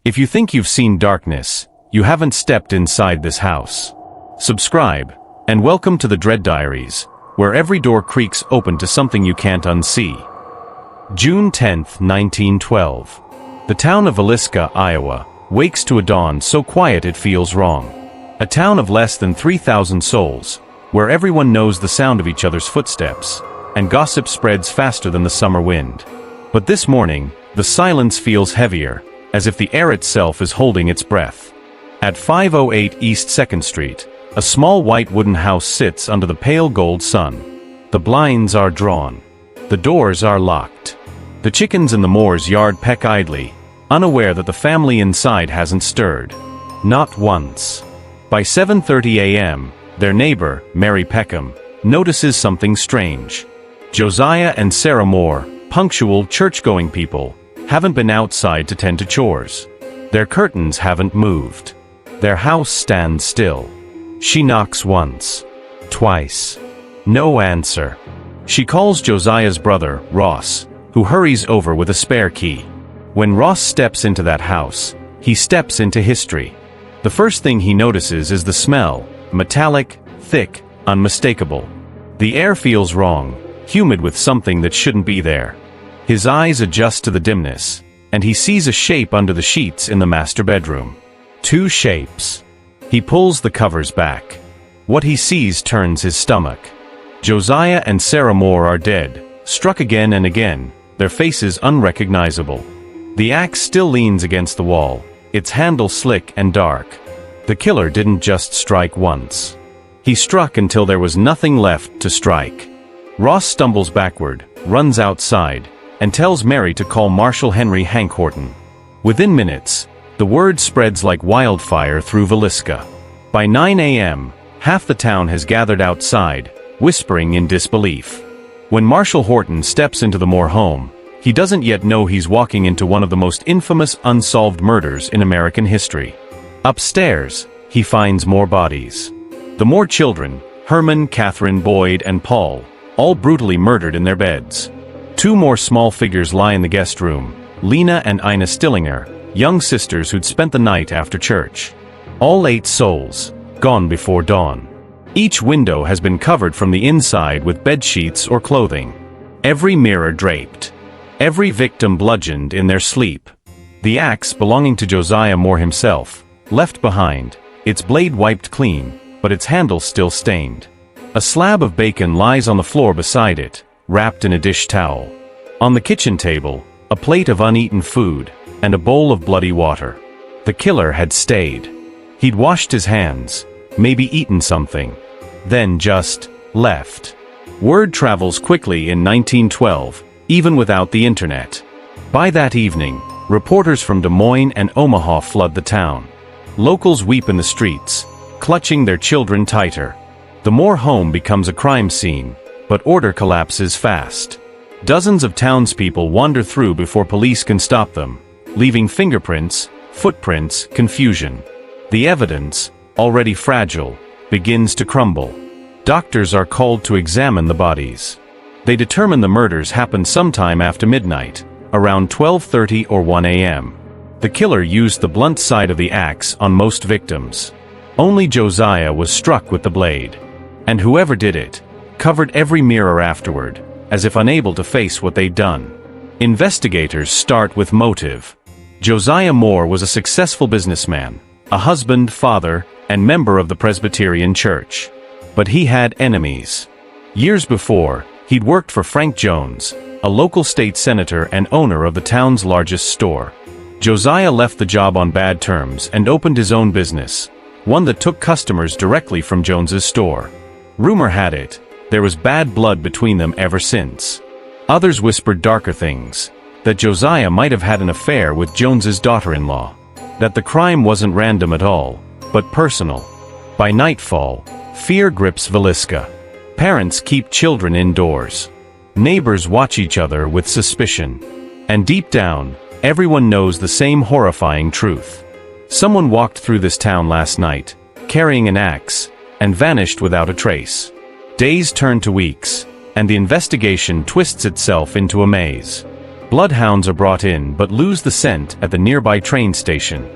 If you think you've seen darkness, you haven't stepped inside this house. Subscribe, and welcome to the DREAD Diaries, where every door creaks open to something you can't unsee. June 10, 1912. The town of Villisca, Iowa, wakes to a dawn so quiet it feels wrong. A town of less than 3,000 souls, where everyone knows the sound of each other's footsteps, and gossip spreads faster than the summer wind. But this morning, the silence feels heavier, as if the air itself is holding its breath. At 508 East 2nd Street, a small white wooden house sits under the pale gold sun. The blinds are drawn. The doors are locked. The chickens in the Moore's yard peck idly, unaware that the family inside hasn't stirred. Not once. By 7:30 a.m., their neighbor, Mary Peckham, notices something strange. Josiah and Sarah Moore, punctual church-going people, haven't been outside to tend to chores. Their curtains haven't moved. Their house stands still. She knocks once. Twice. No answer. She calls Josiah's brother, Ross, who hurries over with a spare key. When Ross steps into that house, he steps into history. The first thing he notices is the smell, metallic, thick, unmistakable. The air feels wrong, humid with something that shouldn't be there. His eyes adjust to the dimness, and he sees a shape under the sheets in the master bedroom. Two shapes. He pulls the covers back. What he sees turns his stomach. Josiah and Sarah Moore are dead, struck again and again, their faces unrecognizable. The axe still leans against the wall, its handle slick and dark. The killer didn't just strike once. He struck until there was nothing left to strike. Ross stumbles backward, runs outside, and tells Mary to call Marshal Henry Hank Horton. Within minutes, the word spreads like wildfire through Villisca. By 9 a.m., half the town has gathered outside, whispering in disbelief. When Marshal Horton steps into the Moore home, he doesn't yet know he's walking into one of the most infamous unsolved murders in American history. Upstairs, he finds more bodies. The Moore children, Herman, Catherine, Boyd, and Paul, all brutally murdered in their beds. Two more small figures lie in the guest room, Lena and Ina Stillinger, young sisters who'd spent the night after church. All 8 souls, gone before dawn. Each window has been covered from the inside with bedsheets or clothing. Every mirror draped. Every victim bludgeoned in their sleep. The axe belonging to Josiah Moore himself, left behind, its blade wiped clean, but its handle still stained. A slab of bacon lies on the floor beside it, wrapped in a dish towel. On the kitchen table, a plate of uneaten food, and a bowl of bloody water. The killer had stayed. He'd washed his hands, maybe eaten something, then just left. Word travels quickly in 1912, even without the internet. By that evening, reporters from Des Moines and Omaha flood the town. Locals weep in the streets, clutching their children tighter. The Moore home becomes a crime scene, but order collapses fast. Dozens of townspeople wander through before police can stop them, leaving fingerprints, footprints, confusion. The evidence, already fragile, begins to crumble. Doctors are called to examine the bodies. They determine the murders happened sometime after midnight, around 12:30 or 1 a.m. The killer used the blunt side of the axe on most victims. Only Josiah was struck with the blade. And whoever did it, covered every mirror afterward, as if unable to face what they'd done. Investigators start with motive. Josiah Moore was a successful businessman, a husband, father, and member of the Presbyterian Church. But he had enemies. Years before, he'd worked for Frank Jones, a local state senator and owner of the town's largest store. Josiah left the job on bad terms and opened his own business, one that took customers directly from Jones's store. Rumor had it, there was bad blood between them ever since. Others whispered darker things, that Josiah might have had an affair with Jones's daughter-in-law, that the crime wasn't random at all, but personal. By nightfall, fear grips Villisca. Parents keep children indoors. Neighbors watch each other with suspicion. And deep down, everyone knows the same horrifying truth. Someone walked through this town last night, carrying an axe, and vanished without a trace. Days turn to weeks, and the investigation twists itself into a maze. Bloodhounds are brought in but lose the scent at the nearby train station.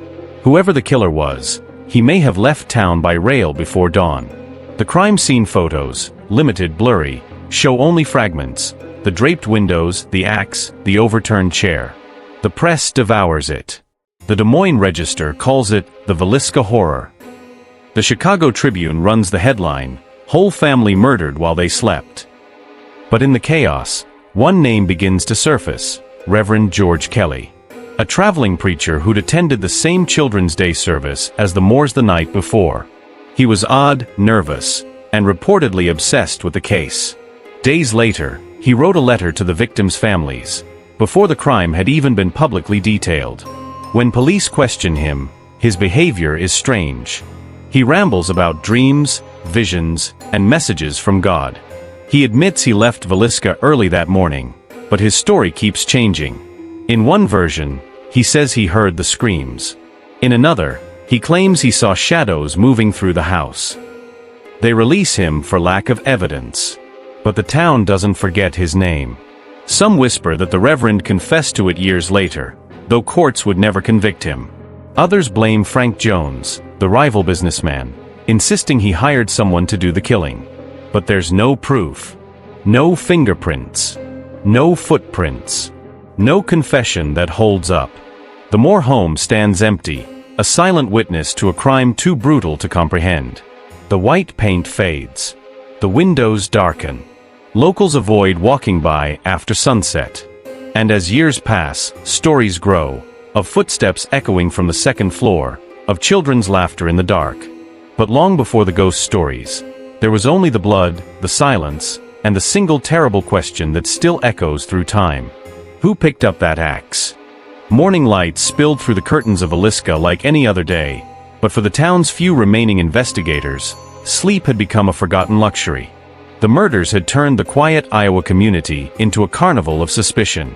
Whoever the killer was, he may have left town by rail before dawn. The crime scene photos, limited, blurry, show only fragments: the draped windows, the axe, the overturned chair. The press devours it. The Des Moines Register calls it the Villisca Horror. The Chicago Tribune runs the headline, "Whole family murdered while they slept." But in the chaos, one name begins to surface: Reverend George Kelly. A traveling preacher who'd attended the same Children's Day service as the Moores the night before. He was odd, nervous, and reportedly obsessed with the case. Days later, he wrote a letter to the victims' families, before the crime had even been publicly detailed. When police question him, his behavior is strange. He rambles about dreams, visions, and messages from God. He admits he left Villisca early that morning, but his story keeps changing. In one version, he says he heard the screams. In another, he claims he saw shadows moving through the house. They release him for lack of evidence. But the town doesn't forget his name. Some whisper that the Reverend confessed to it years later, though courts would never convict him. Others blame Frank Jones, the rival businessman, insisting he hired someone to do the killing. But there's no proof. No fingerprints. No footprints. No confession that holds up. The Moore home stands empty, a silent witness to a crime too brutal to comprehend. The white paint fades. The windows darken. Locals avoid walking by after sunset. And as years pass, stories grow, of footsteps echoing from the second floor, of children's laughter in the dark. But long before the ghost stories, there was only the blood, the silence, and the single terrible question that still echoes through time. Who picked up that axe? Morning light spilled through the curtains of Villisca like any other day, but for the town's few remaining investigators, sleep had become a forgotten luxury. The murders had turned the quiet Iowa community into a carnival of suspicion.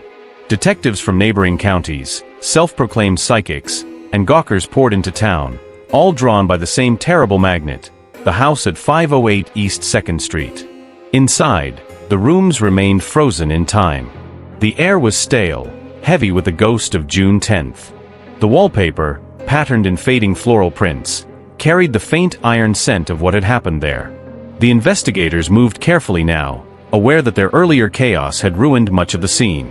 Detectives from neighboring counties, self-proclaimed psychics, and gawkers poured into town, all drawn by the same terrible magnet, the house at 508 East 2nd Street. Inside, the rooms remained frozen in time. The air was stale, heavy with the ghost of June 10th. The wallpaper, patterned in fading floral prints, carried the faint iron scent of what had happened there. The investigators moved carefully now, aware that their earlier chaos had ruined much of the scene.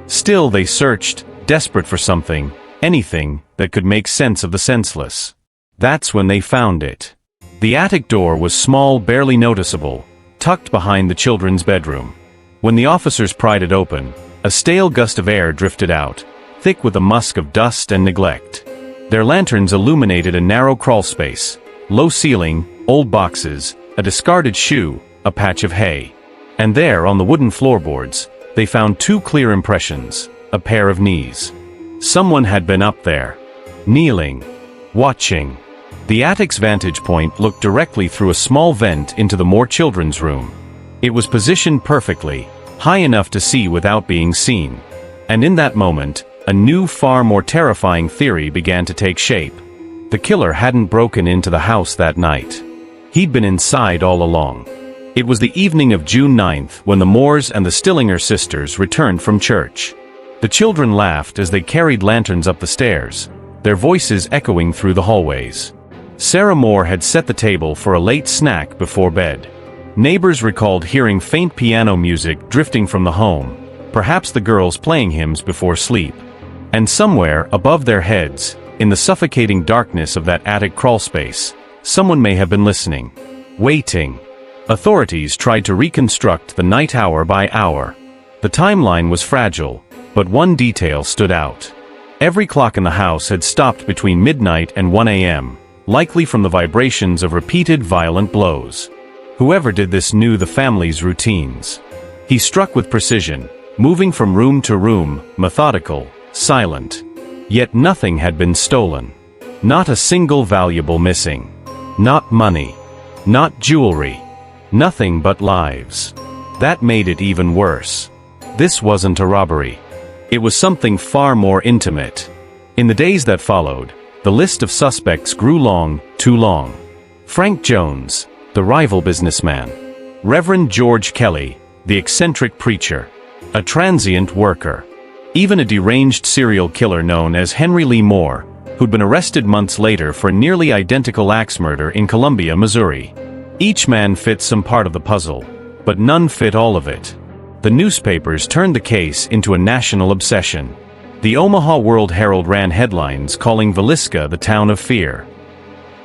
Still they searched, desperate for something, anything, that could make sense of the senseless. That's when they found it. The attic door was small, barely noticeable, tucked behind the children's bedroom. When the officers pried it open, a stale gust of air drifted out, thick with the musk of dust and neglect. Their lanterns illuminated a narrow crawlspace, low ceiling, old boxes, a discarded shoe, a patch of hay. And there, on the wooden floorboards, they found two clear impressions: a pair of knees. Someone had been up there, kneeling, watching. The attic's vantage point looked directly through a small vent into the Moore children's room. It was positioned perfectly, high enough to see without being seen. And in that moment, a new, far more terrifying theory began to take shape. The killer hadn't broken into the house that night. He'd been inside all along. It was the evening of June 9th when the Moores and the Stillinger sisters returned from church. The children laughed as they carried lanterns up the stairs, their voices echoing through the hallways. Sarah Moore had set the table for a late snack before bed. Neighbors recalled hearing faint piano music drifting from the home, perhaps the girls playing hymns before sleep. And somewhere above their heads, in the suffocating darkness of that attic crawlspace, someone may have been listening, waiting. Authorities tried to reconstruct the night hour by hour. The timeline was fragile, but one detail stood out. Every clock in the house had stopped between midnight and 1 a.m., likely from the vibrations of repeated violent blows. Whoever did this knew the family's routines. He struck with precision, moving from room to room, methodical, silent. Yet nothing had been stolen. Not a single valuable missing. Not money. Not jewelry. Nothing but lives. That made it even worse. This wasn't a robbery. It was something far more intimate. In the days that followed, the list of suspects grew long, too long. Frank Jones, the rival businessman. Reverend George Kelly, the eccentric preacher. A transient worker. Even a deranged serial killer known as Henry Lee Moore, who'd been arrested months later for a nearly identical axe murder in Columbia, Missouri. Each man fit some part of the puzzle, but none fit all of it. The newspapers turned the case into a national obsession. The Omaha World-Herald ran headlines calling Villisca the town of fear.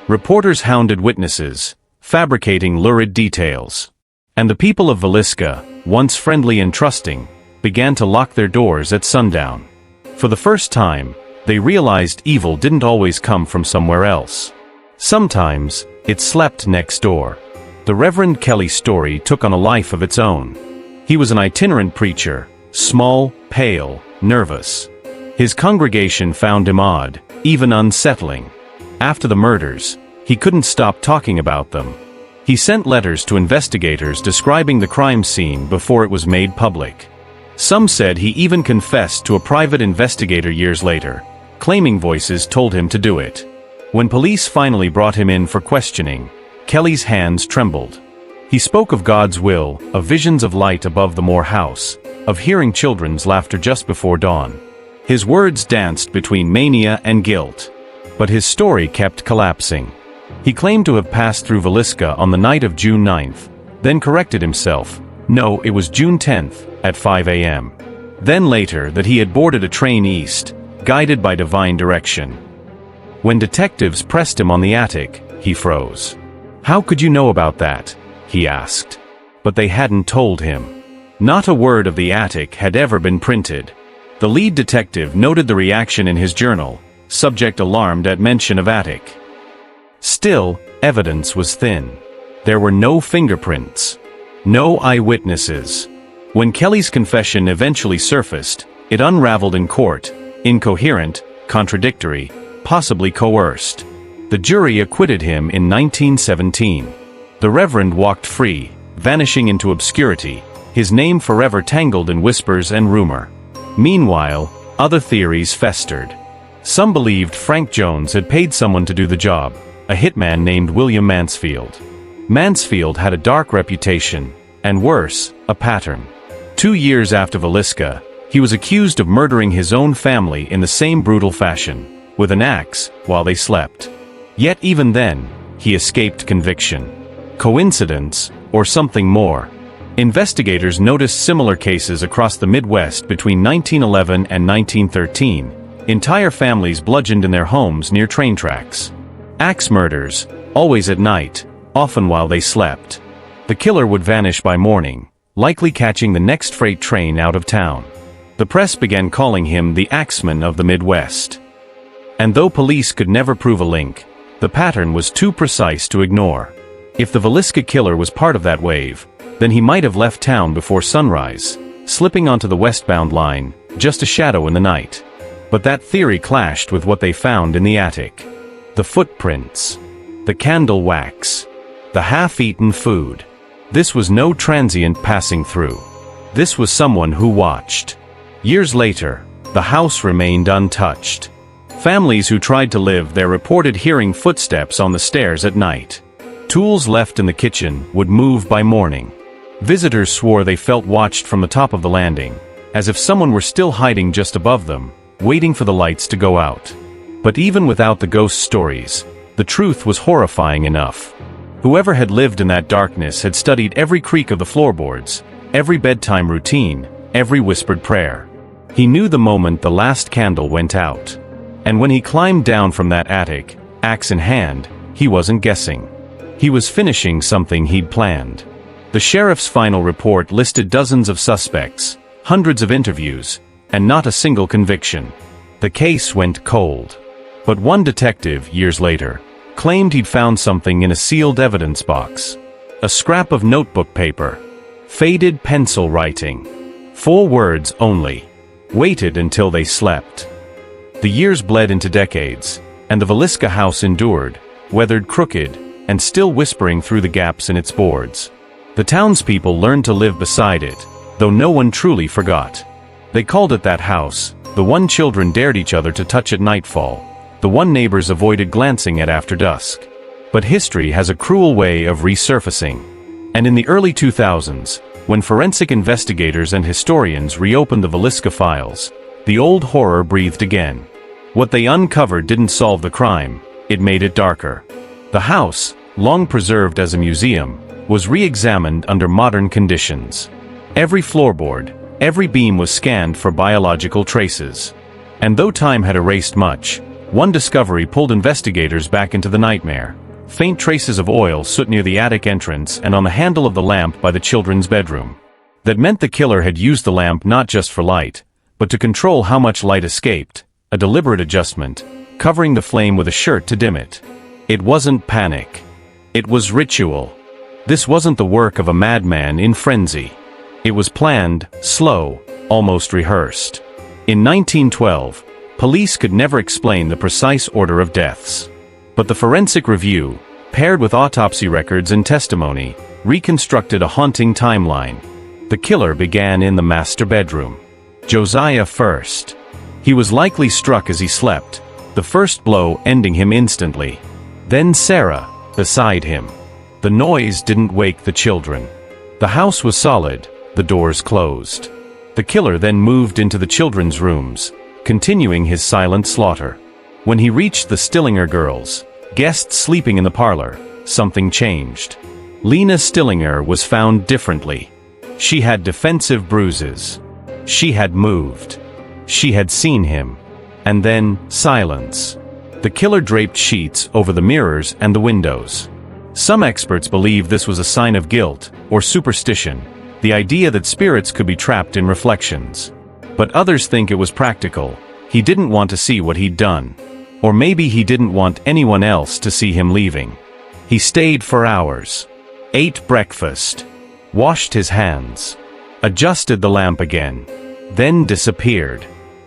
Reporters hounded witnesses, fabricating lurid details. And the people of Villisca, once friendly and trusting, began to lock their doors at sundown. For the first time, they realized evil didn't always come from somewhere else. Sometimes, it slept next door. The Reverend Kelly's story took on a life of its own. He was an itinerant preacher, small, pale, nervous. His congregation found him odd, even unsettling. After the murders, he couldn't stop talking about them. He sent letters to investigators describing the crime scene before it was made public. Some said he even confessed to a private investigator years later, claiming voices told him to do it. When police finally brought him in for questioning, Kelly's hands trembled. He spoke of God's will, of visions of light above the Moore house, of hearing children's laughter just before dawn. His words danced between mania and guilt. But his story kept collapsing. He claimed to have passed through Villisca on the night of June 9th, then corrected himself. No, it was June 10th, at 5 a.m. Then later that he had boarded a train east, guided by divine direction. When detectives pressed him on the attic, he froze. "How could you know about that?" he asked. But they hadn't told him. Not a word of the attic had ever been printed. The lead detective noted the reaction in his journal, subject alarmed at mention of attic. Still, evidence was thin. There were no fingerprints. No eyewitnesses. When Kelly's confession eventually surfaced, it unraveled in court, incoherent, contradictory, possibly coerced. The jury acquitted him in 1917. The Reverend walked free, vanishing into obscurity, his name forever tangled in whispers and rumor. Meanwhile, other theories festered. Some believed Frank Jones had paid someone to do the job, a hitman named William Mansfield. Mansfield had a dark reputation, and worse, a pattern. 2 years after Villisca, he was accused of murdering his own family in the same brutal fashion, with an axe, while they slept. Yet even then, he escaped conviction. Coincidence, or something more? Investigators noticed similar cases across the Midwest between 1911 and 1913, entire families bludgeoned in their homes near train tracks. Axe murders, always at night, often while they slept. The killer would vanish by morning, likely catching the next freight train out of town. The press began calling him the Axeman of the Midwest. And though police could never prove a link, the pattern was too precise to ignore. If the Villisca killer was part of that wave, then he might have left town before sunrise, slipping onto the westbound line, just a shadow in the night. But that theory clashed with what they found in the attic. The footprints. The candle wax. The half-eaten food. This was no transient passing through. This was someone who watched. Years later, the house remained untouched. Families who tried to live there reported hearing footsteps on the stairs at night. Tools left in the kitchen would move by morning. Visitors swore they felt watched from the top of the landing, as if someone were still hiding just above them, waiting for the lights to go out. But even without the ghost stories, the truth was horrifying enough. Whoever had lived in that darkness had studied every creak of the floorboards, every bedtime routine, every whispered prayer. He knew the moment the last candle went out. And when he climbed down from that attic, axe in hand, he wasn't guessing. He was finishing something he'd planned. The sheriff's final report listed dozens of suspects, hundreds of interviews, and not a single conviction. The case went cold. But one detective, years later, claimed he'd found something in a sealed evidence box. A scrap of notebook paper. Faded pencil writing. 4 words only. Waited until they slept. The years bled into decades, and the Villisca house endured, weathered crooked, and still whispering through the gaps in its boards. The townspeople learned to live beside it, though no one truly forgot. They called it that house, the one children dared each other to touch at nightfall, the one neighbors avoided glancing at after dusk. But history has a cruel way of resurfacing. And in the early 2000s, when forensic investigators and historians reopened the Villisca files, The old horror breathed again. What they uncovered didn't solve the crime, it made it darker. The house, long preserved as a museum, was re-examined under modern conditions. Every floorboard, every beam was scanned for biological traces. And though time had erased much, one discovery pulled investigators back into the nightmare. Faint traces of oil soot near the attic entrance and on the handle of the lamp by the children's bedroom. That meant the killer had used the lamp not just for light, but to control how much light escaped, a deliberate adjustment, covering the flame with a shirt to dim it. It wasn't panic. It was ritual. This wasn't the work of a madman in frenzy. It was planned, slow, almost rehearsed. In 1912, police could never explain the precise order of deaths. But the forensic review, paired with autopsy records and testimony, reconstructed a haunting timeline. The killer began in the master bedroom. Josiah first. He was likely struck as he slept, the first blow ending him instantly. Then Sarah, beside him. The noise didn't wake the children. The house was solid, the doors closed. The killer then moved into the children's rooms, continuing his silent slaughter. When he reached the Stillinger girls, guests sleeping in the parlor, something changed. Lena Stillinger was found differently. She had defensive bruises. She had moved. She had seen him. And then, silence. The killer draped sheets over the mirrors and the windows. Some experts believe this was a sign of guilt, or superstition, the idea that spirits could be trapped in reflections. But others think it was practical. He didn't want to see what he'd done. Or maybe he didn't want anyone else to see him leaving. He stayed for hours. Ate breakfast. Washed his hands. Adjusted the lamp again. Then disappeared.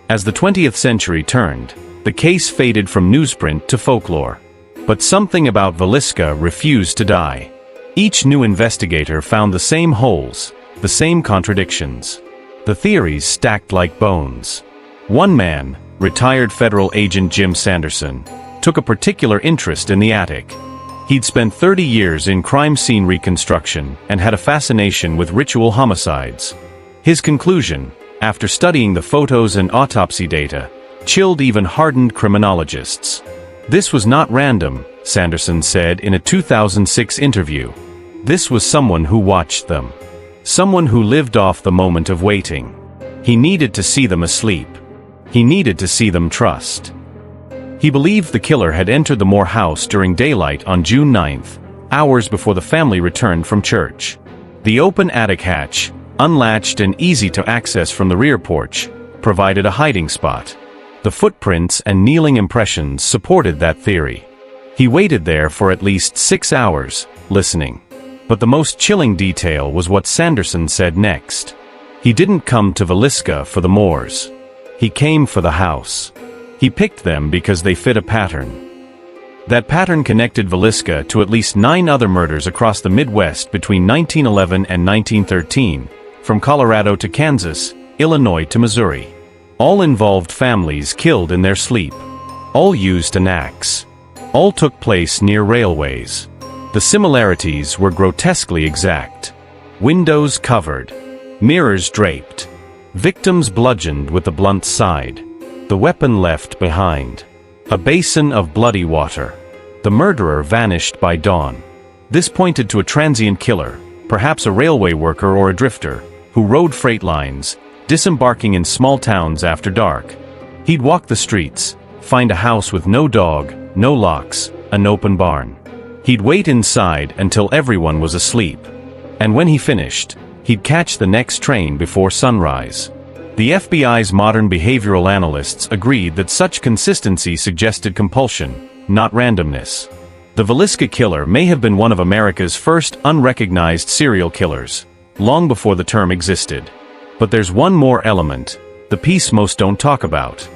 As the 20th century turned, the case faded from newsprint to folklore. But something about Villisca refused to die. Each new investigator found the same holes, the same contradictions. The theories stacked like bones. One man, retired federal agent Jim Sanderson, took a particular interest in the attic. He'd spent 30 years in crime scene reconstruction and had a fascination with ritual homicides. His conclusion, after studying the photos and autopsy data, chilled even hardened criminologists. This was not random, Sanderson said in a 2006 interview. This was someone who watched them. Someone who lived off the moment of waiting. He needed to see them asleep. He needed to see them trust. He believed the killer had entered the Moore house during daylight on June 9th, hours before the family returned from church. The open attic hatch, unlatched and easy to access from the rear porch, provided a hiding spot. The footprints and kneeling impressions supported that theory. He waited there for at least 6 hours, listening. But the most chilling detail was what Sanderson said next. He didn't come to Villisca for the Moors. He came for the house. He picked them because they fit a pattern. That pattern connected Villisca to at least 9 other murders across the Midwest between 1911 and 1913, from Colorado to Kansas, Illinois to Missouri. All involved families killed in their sleep. All used an axe. All took place near railways. The similarities were grotesquely exact. Windows covered. Mirrors draped. Victims bludgeoned with the blunt side. The weapon left behind. A basin of bloody water. The murderer vanished by dawn. This pointed to a transient killer, perhaps a railway worker or a drifter, who rode freight lines, disembarking in small towns after dark. He'd walk the streets, find a house with no dog, no locks, an open barn. He'd wait inside until everyone was asleep. And when he finished, he'd catch the next train before sunrise. The FBI's modern behavioral analysts agreed that such consistency suggested compulsion, not randomness. The Villisca killer may have been one of America's first unrecognized serial killers, long before the term existed. But there's one more element, the piece most don't talk about.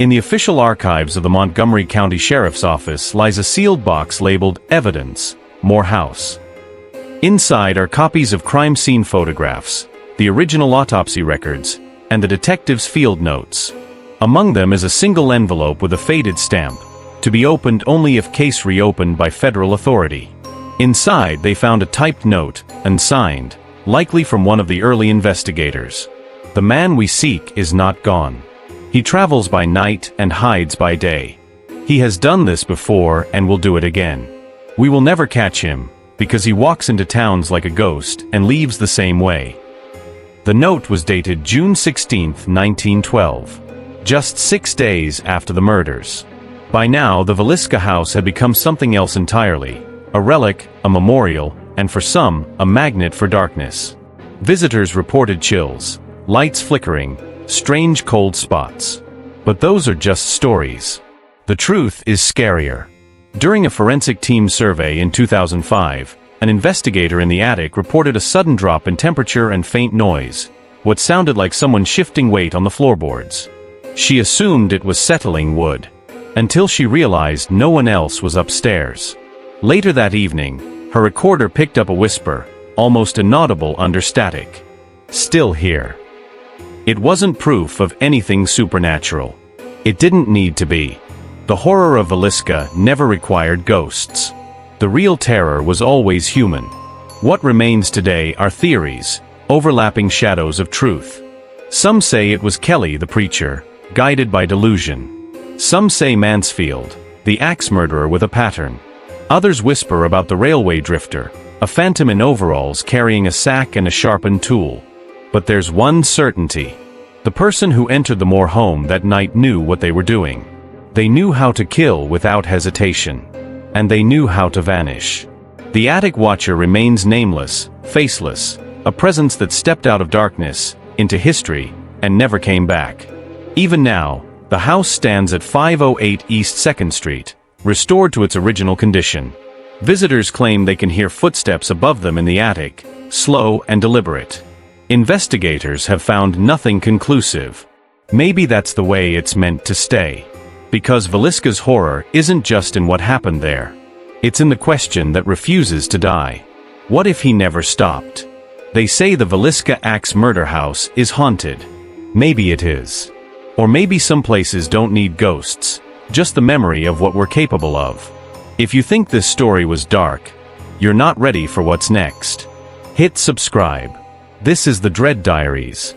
In the official archives of the Montgomery County Sheriff's Office lies a sealed box labeled Evidence, Moore House. Inside are copies of crime scene photographs, the original autopsy records, and the detective's field notes. Among them is a single envelope with a faded stamp, to be opened only if case reopened by federal authority. Inside they found a typed note, unsigned, likely from one of the early investigators. The man we seek is not gone. He travels by night and hides by day. He has done this before and will do it again. We will never catch him, because he walks into towns like a ghost and leaves the same way. The note was dated June 16, 1912, just 6 days after the murders. By now, the Villisca house had become something else entirely, a relic, a memorial, and for some, a magnet for darkness. Visitors reported chills, lights flickering, strange cold spots. But those are just stories. The truth is scarier. During a forensic team survey in 2005, an investigator in the attic reported a sudden drop in temperature and faint noise, what sounded like someone shifting weight on the floorboards. She assumed it was settling wood, until she realized no one else was upstairs. Later that evening, her recorder picked up a whisper, almost inaudible under static. Still here. It wasn't proof of anything supernatural. It didn't need to be. The horror of Villisca never required ghosts. The real terror was always human. What remains today are theories, overlapping shadows of truth. Some say it was Kelly the preacher, guided by delusion. Some say Mansfield, the axe murderer with a pattern. Others whisper about the railway drifter, a phantom in overalls carrying a sack and a sharpened tool. But there's one certainty. The person who entered the Moore home that night knew what they were doing. They knew how to kill without hesitation. And they knew how to vanish. The attic watcher remains nameless, faceless, a presence that stepped out of darkness, into history, and never came back. Even now, the house stands at 508 East 2nd Street, restored to its original condition. Visitors claim they can hear footsteps above them in the attic, slow and deliberate. Investigators have found nothing conclusive. Maybe that's the way it's meant to stay. Because Villisca's horror isn't just in what happened there. It's in the question that refuses to die. What if he never stopped? They say the Villisca Axe Murder House is haunted. Maybe it is. Or maybe some places don't need ghosts, just the memory of what we're capable of. If you think this story was dark, you're not ready for what's next. Hit subscribe. This is the DREAD Diaries.